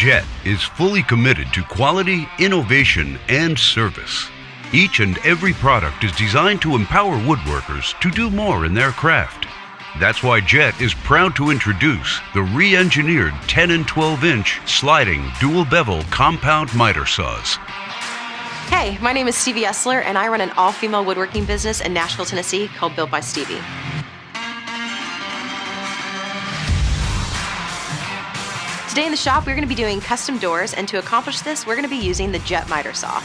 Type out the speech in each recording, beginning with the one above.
Jet is fully committed to quality, innovation, and service. Each and every product is designed to empower woodworkers to do more in their craft. That's why Jet is proud to introduce the re-engineered 10 and 12-inch sliding dual bevel compound miter saws. Hey, my name is Stevie Essler, and I run an all-female woodworking business in Nashville, Tennessee called Built by Stevie. Today in the shop, we're going to be doing custom doors, and to accomplish this, we're going to be using the Jet miter saw.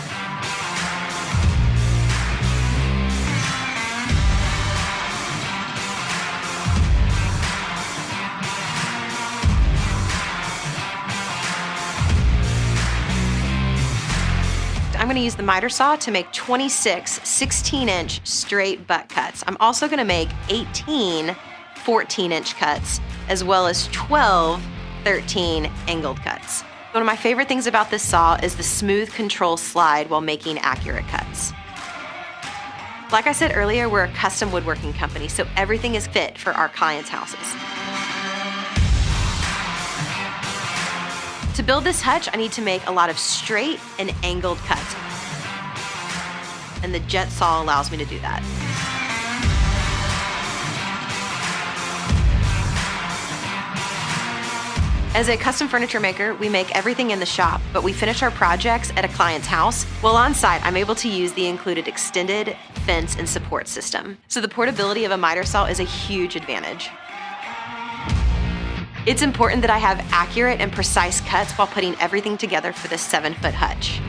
I'm going to use the miter saw to make 26 16-inch straight butt cuts. I'm also going to make 18 14-inch cuts, as well as 12 13 angled cuts. One of my favorite things about this saw is the smooth control slide while making accurate cuts. Like I said earlier, we're a custom woodworking company, so everything is fit for our clients' houses. To build this hutch, I need to make a lot of straight and angled cuts. And the Jet saw allows me to do that. As a custom furniture maker, we make everything in the shop, but we finish our projects at a client's house. While on site, I'm able to use the included extended fence and support system. So the portability of a miter saw is a huge advantage. It's important that I have accurate and precise cuts while putting everything together for this 7-foot hutch.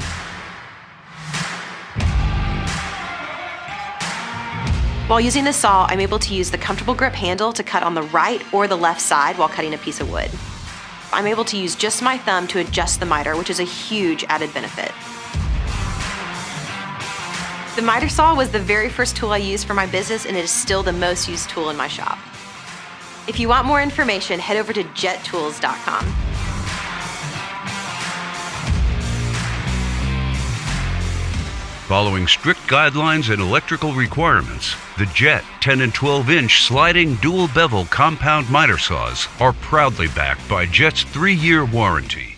While using the saw, I'm able to use the comfortable grip handle to cut on the right or the left side while cutting a piece of wood. I'm able to use just my thumb to adjust the miter, which is a huge added benefit. The miter saw was the very first tool I used for my business, and it is still the most used tool in my shop. If you want more information, head over to jettools.com. Following strict guidelines and electrical requirements, the Jet 10 and 12-inch sliding dual bevel compound miter saws are proudly backed by Jet's 3-year warranty.